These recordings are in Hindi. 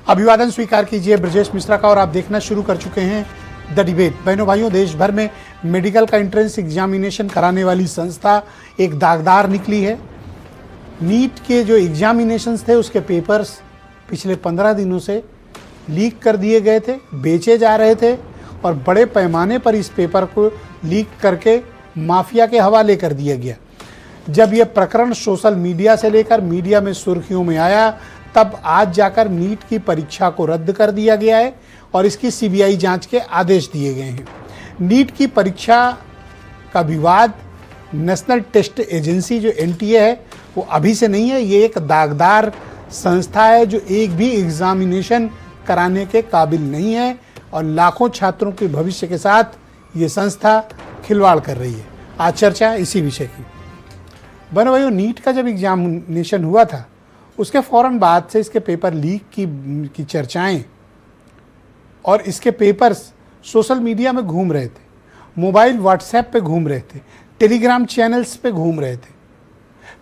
अभिवादन स्वीकार कीजिए ब्रजेश मिश्रा का और आप देखना शुरू कर चुके हैं द डिबेट। बहनों भाइयों, देश भर में मेडिकल का एंट्रेंस एग्जामिनेशन कराने वाली संस्था एक दागदार निकली है। नीट के जो एग्जामिनेशंस थे उसके पेपर्स पिछले 15 दिनों से लीक कर दिए गए थे, बेचे जा रहे थे और बड़े पैमाने पर इस पेपर को लीक करके माफिया के हवाले कर दिया गया। जब यह प्रकरण सोशल मीडिया से लेकर मीडिया में सुर्खियों में आया, तब आज जाकर नीट की परीक्षा को रद्द कर दिया गया है और इसकी सीबीआई जांच के आदेश दिए गए हैं। नीट की परीक्षा का विवाद नेशनल टेस्ट एजेंसी जो एनटीए है वो अभी से नहीं है। ये एक दागदार संस्था है जो एक भी एग्जामिनेशन कराने के काबिल नहीं है और लाखों छात्रों के भविष्य के साथ ये संस्था खिलवाड़ कर रही है। आज चर्चा इसी विषय की। बहनों भाइयों, नीट का जब एग्जामिनेशन हुआ था उसके फ़ौरन बाद से इसके पेपर लीक की चर्चाएं और इसके पेपर्स सोशल मीडिया में घूम रहे थे, मोबाइल व्हाट्सएप पे घूम रहे थे, टेलीग्राम चैनल्स पे घूम रहे थे।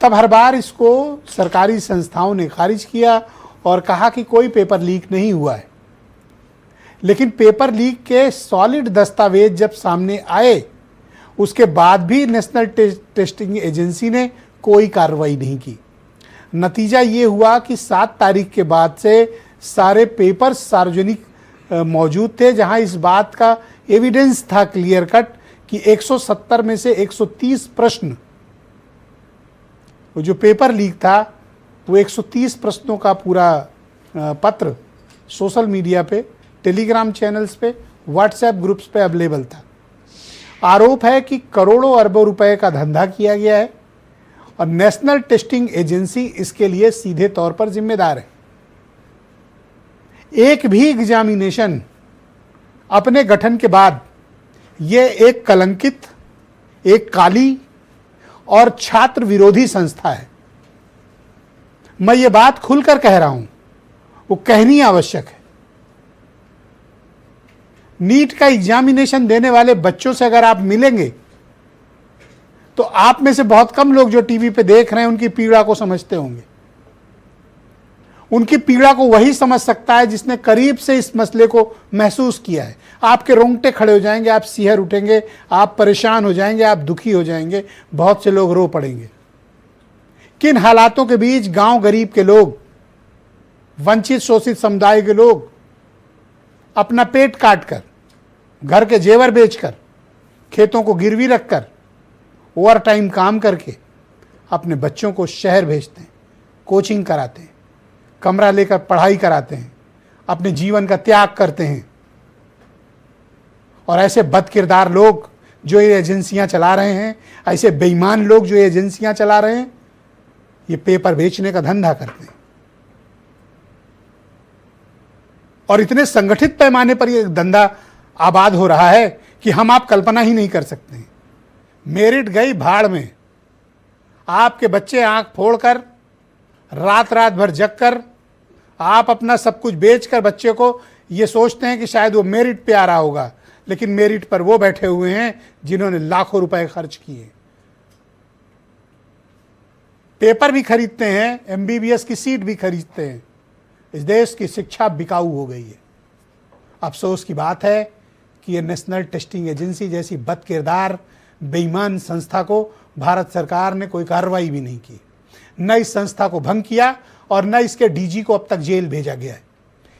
तब हर बार इसको सरकारी संस्थाओं ने खारिज किया और कहा कि कोई पेपर लीक नहीं हुआ है। लेकिन पेपर लीक के सॉलिड दस्तावेज जब सामने आए उसके बाद भी नेशनल टेस्टिंग एजेंसी ने कोई कार्रवाई नहीं की। नतीजा ये हुआ कि 7 तारीख के बाद से सारे पेपर्स सार्वजनिक मौजूद थे, जहां इस बात का एविडेंस था क्लियर कट कि 170 में से 130 प्रश्न, वो जो पेपर लीक था वो 130 प्रश्नों का पूरा पत्र सोशल मीडिया पे, टेलीग्राम चैनल्स पे, व्हाट्सएप ग्रुप्स पे अवेलेबल था। आरोप है कि करोड़ों अरबों रुपए का धंधा किया गया है और नेशनल टेस्टिंग एजेंसी इसके लिए सीधे तौर पर जिम्मेदार है। एक भी एग्जामिनेशन अपने गठन के बाद यह एक कलंकित, एक काली और छात्र विरोधी संस्था है। मैं ये बात खुलकर कह रहा हूं, वो कहनी आवश्यक है। नीट का एग्जामिनेशन देने वाले बच्चों से अगर आप मिलेंगे तो आप में से बहुत कम लोग जो टीवी पे देख रहे हैं उनकी पीड़ा को समझते होंगे। उनकी पीड़ा को वही समझ सकता है जिसने करीब से इस मसले को महसूस किया है। आपके रोंगटे खड़े हो जाएंगे, आप सिहर उठेंगे, आप परेशान हो जाएंगे, आप दुखी हो जाएंगे, बहुत से लोग रो पड़ेंगे। किन हालातों के बीच गांव गरीब के लोग, वंचित शोषित समुदाय के लोग अपना पेट काट कर, घर के जेवर बेचकर, खेतों को गिरवी रखकर, ओवर टाइम काम करके अपने बच्चों को शहर भेजते हैं, कोचिंग कराते हैं, कमरा लेकर पढ़ाई कराते हैं, अपने जीवन का त्याग करते हैं। और ऐसे बदकिरदार लोग जो ये एजेंसियां चला रहे हैं, ऐसे बेईमान लोग जो ये एजेंसियां चला रहे हैं, ये पेपर बेचने का धंधा करते हैं और इतने संगठित पैमाने पर ये धंधा आबाद हो रहा है कि हम आप कल्पना ही नहीं कर सकते हैं। मेरिट गई भाड़ में। आपके बच्चे आंख फोड़कर, रात रात भर जगकर, आप अपना सब कुछ बेचकर बच्चे को ये सोचते हैं कि शायद वो मेरिट पे आ रहा होगा, लेकिन मेरिट पर वो बैठे हुए हैं जिन्होंने लाखों रुपए खर्च किए। पेपर भी खरीदते हैं, एमबीबीएस की सीट भी खरीदते हैं। इस देश की शिक्षा बिकाऊ हो गई है। अफसोस की बात है कि ये नेशनल टेस्टिंग एजेंसी जैसी बदकिरदार बेईमान संस्था को भारत सरकार ने कोई कार्रवाई भी नहीं की। न इस संस्था को भंग किया और न इसके डीजी को अब तक जेल भेजा गया है।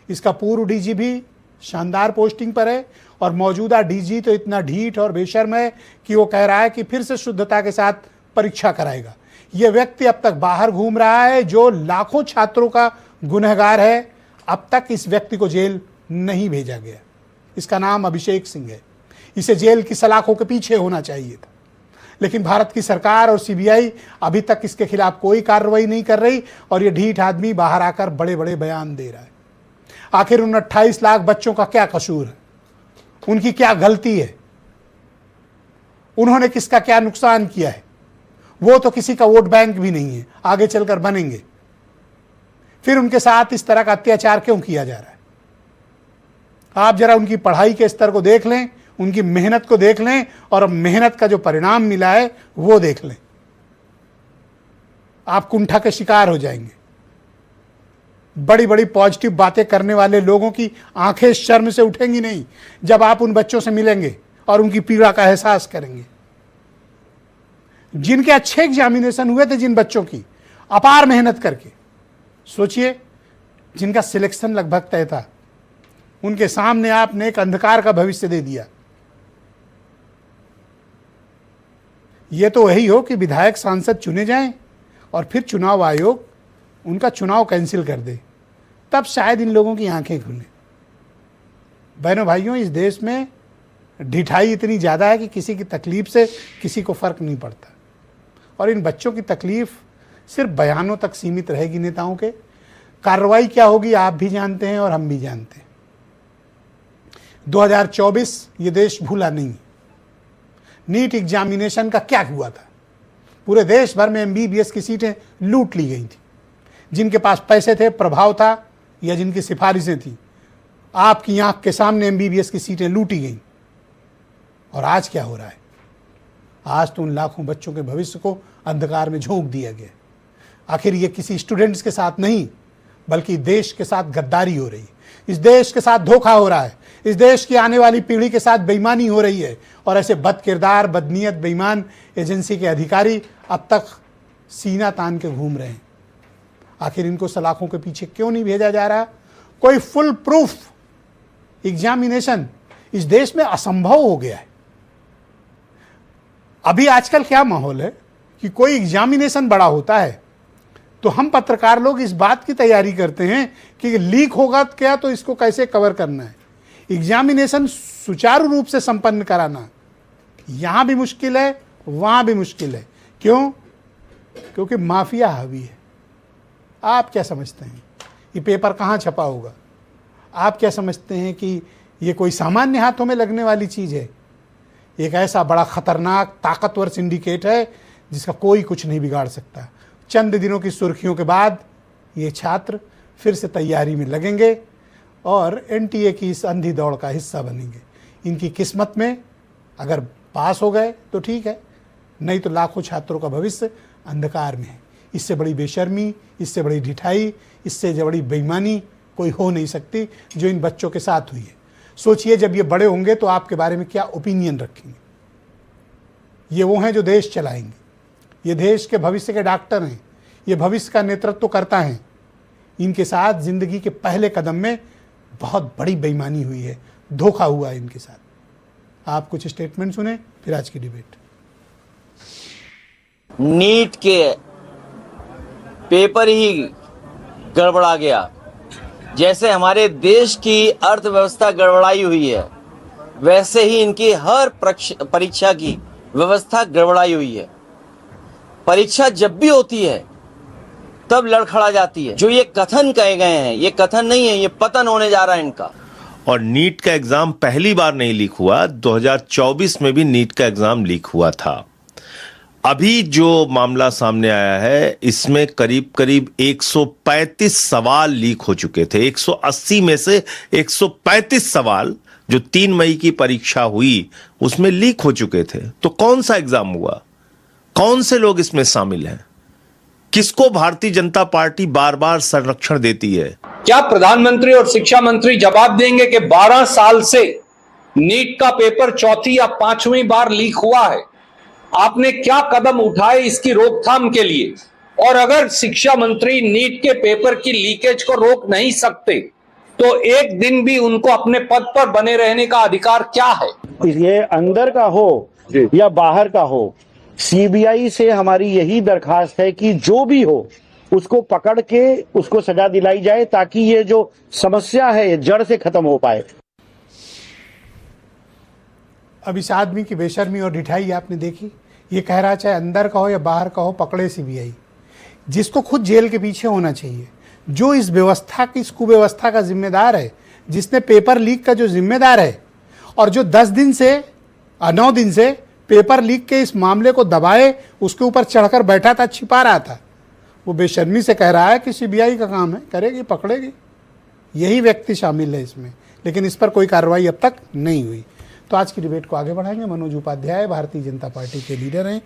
इसका पूर्व डीजी भी शानदार पोस्टिंग पर है और मौजूदा डीजी तो इतना ढीठ और बेशर्म है कि वो कह रहा है कि फिर से शुद्धता के साथ परीक्षा कराएगा। यह व्यक्ति अब तक बाहर घूम रहा है जो लाखों छात्रों का गुनहगार है। अब तक इस व्यक्ति को जेल नहीं भेजा गया। इसका नाम अभिषेक सिंह है। इसे जेल की सलाखों के पीछे होना चाहिए था, लेकिन भारत की सरकार और सीबीआई अभी तक इसके खिलाफ कोई कार्रवाई नहीं कर रही और ये ढीठ आदमी बाहर आकर बड़े बड़े बयान दे रहा है। आखिर उन 28 लाख बच्चों का क्या कसूर है? उनकी क्या गलती है? उन्होंने किसका क्या नुकसान किया है? वो तो किसी का वोट बैंक भी नहीं है, आगे चलकर बनेंगे। फिर उनके साथ इस तरह का अत्याचार क्यों किया जा रहा है? आप जरा उनकी पढ़ाई के स्तर को देख लें, उनकी मेहनत को देख लें और मेहनत का जो परिणाम मिला है वो देख लें। आप कुंठा के शिकार हो जाएंगे। बड़ी बड़ी पॉजिटिव बातें करने वाले लोगों की आंखें शर्म से उठेंगी नहीं जब आप उन बच्चों से मिलेंगे और उनकी पीड़ा का एहसास करेंगे। जिनके अच्छे एग्जामिनेशन हुए थे, जिन बच्चों की अपार मेहनत करके, सोचिए जिनका सिलेक्शन लगभग तय था, उनके सामने आपने एक अंधकार का भविष्य दे दिया। यह तो वही हो कि विधायक सांसद चुने जाएं और फिर चुनाव आयोग उनका चुनाव कैंसिल कर दे, तब शायद इन लोगों की आंखें खुलें। बहनों भाइयों, इस देश में ढिठाई इतनी ज़्यादा है कि किसी की तकलीफ से किसी को फ़र्क नहीं पड़ता, और इन बच्चों की तकलीफ सिर्फ बयानों तक सीमित रहेगी नेताओं के। कार्रवाई क्या होगी आप भी जानते हैं और हम भी जानते हैं। 2024 ये देश भूला नहीं। नीट एग्जामिनेशन का क्या हुआ था? पूरे देश भर में एमबीबीएस की सीटें लूट ली गई थी। जिनके पास पैसे थे, प्रभाव था, या जिनकी सिफारिशें थी, आपकी आंख के सामने एमबीबीएस की सीटें लूटी गई। और आज क्या हो रहा है? आज तो उन लाखों बच्चों के भविष्य को अंधकार में झोंक दिया गया। आखिर ये किसी स्टूडेंट्स के साथ नहीं, बल्कि देश के साथ गद्दारी हो रही है। इस देश के साथ धोखा हो रहा है। इस देश की आने वाली पीढ़ी के साथ बेईमानी हो रही है। और ऐसे बदकिरदार, बदनीयत, बेईमान एजेंसी के अधिकारी अब तक सीना तान के घूम रहे हैं। आखिर इनको सलाखों के पीछे क्यों नहीं भेजा जा रहा? कोई फुल प्रूफ एग्जामिनेशन इस देश में असंभव हो गया है। अभी आजकल क्या माहौल है कि कोई एग्जामिनेशन बड़ा होता है तो हम पत्रकार लोग इस बात की तैयारी करते हैं कि लीक होगा क्या, तो इसको कैसे कवर करना है। एग्जामिनेशन सुचारू रूप से संपन्न कराना यहां भी मुश्किल है, वहां भी मुश्किल है। क्यों? क्योंकि माफिया हावी है। आप क्या समझते हैं ये पेपर कहां छपा होगा? आप क्या समझते हैं कि ये कोई सामान्य हाथों में लगने वाली चीज है? एक ऐसा बड़ा खतरनाक, ताकतवर सिंडिकेट है जिसका कोई कुछ नहीं बिगाड़ सकता। चंद दिनों की सुर्खियों के बाद ये छात्र फिर से तैयारी में लगेंगे और एनटीए की इस अंधी दौड़ का हिस्सा बनेंगे। इनकी किस्मत में अगर पास हो गए तो ठीक है, नहीं तो लाखों छात्रों का भविष्य अंधकार में है। इससे बड़ी बेशर्मी, इससे बड़ी ढिठाई, इससे बड़ी बेईमानी कोई हो नहीं सकती जो इन बच्चों के साथ हुई है। सोचिए जब ये बड़े होंगे तो आपके बारे में क्या ओपिनियन रखेंगे। ये वो हैं जो देश चलाएंगे। ये देश के भविष्य के डॉक्टर हैं। ये भविष्य का नेतृत्व करता है। इनके साथ जिंदगी के पहले कदम में बहुत बड़ी बेईमानी हुई है, धोखा हुआ है इनके साथ। आप कुछ स्टेटमेंट सुने, फिर आज की डिबेट। नीट के पेपर ही गड़बड़ा गया। जैसे हमारे देश की अर्थव्यवस्था गड़बड़ाई हुई है, वैसे ही इनकी हर परीक्षा की व्यवस्था गड़बड़ाई हुई है। परीक्षा जब भी होती है तब लड़खड़ा जाती है। जो ये कथन कहे गए हैं, ये कथन नहीं है, ये पतन होने जा रहा है इनका। और नीट का एग्जाम पहली बार नहीं लीक हुआ, 2024 में भी नीट का एग्जाम लीक हुआ था। अभी जो मामला सामने आया है, इसमें करीब करीब 135 सवाल लीक हो चुके थे। 180 में से 135 सवाल जो 3 मई की परीक्षा हुई उसमें लीक हो चुके थे। तो कौन सा एग्जाम हुआ? कौन से लोग इसमें शामिल हैं? किसको भारतीय जनता पार्टी बार बार संरक्षण देती है? क्या प्रधानमंत्री और शिक्षा मंत्री जवाब देंगे कि 12 साल से नीट का पेपर चौथी या 5वीं बार लीक हुआ है? आपने क्या कदम उठाए इसकी रोकथाम के लिए? और अगर शिक्षा मंत्री नीट के पेपर की लीकेज को रोक नहीं सकते तो एक दिन भी उनको अपने पद पर बने रहने का अधिकार क्या है? ये अंदर का हो या बाहर का हो, सीबीआई से हमारी यही दरखास्त है कि जो भी हो उसको पकड़ के उसको सजा दिलाई जाए, ताकि ये जो समस्या है ये जड़ से खत्म हो पाए। अब इस आदमी की बेशर्मी और ढिठाई आपने देखी। ये कह रहा चाहे अंदर का हो या बाहर का हो, पकड़े सीबीआई। जिसको खुद जेल के पीछे होना चाहिए, जो इस व्यवस्था की, इस कुव्यवस्था का जिम्मेदार है, जिसने पेपर लीक का जो जिम्मेदार है, और जो 9 दिन से पेपर लीक के इस मामले को दबाए, उसके ऊपर चढ़कर बैठा था, छिपा रहा था, वो बेशर्मी से कह रहा है कि सीबीआई का काम है, करेगी, पकड़ेगी। यही व्यक्ति शामिल है इसमें, लेकिन इस पर कोई कार्रवाई अब तक नहीं हुई। तो आज की डिबेट को आगे बढ़ाएंगे। मनोज उपाध्याय भारतीय जनता पार्टी के लीडर हैं।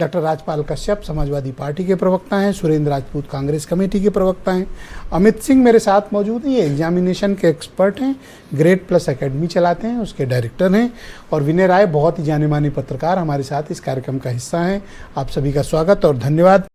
डॉक्टर राजपाल कश्यप समाजवादी पार्टी के प्रवक्ता हैं, सुरेंद्र राजपूत कांग्रेस कमेटी के प्रवक्ता हैं, अमित सिंह मेरे साथ मौजूद हैं, ये एग्जामिनेशन के एक्सपर्ट हैं, ग्रेड प्लस एकेडमी चलाते हैं, उसके डायरेक्टर हैं, और विनय राय बहुत ही जाने माने पत्रकार हमारे साथ इस कार्यक्रम का हिस्सा हैं। आप सभी का स्वागत और धन्यवाद।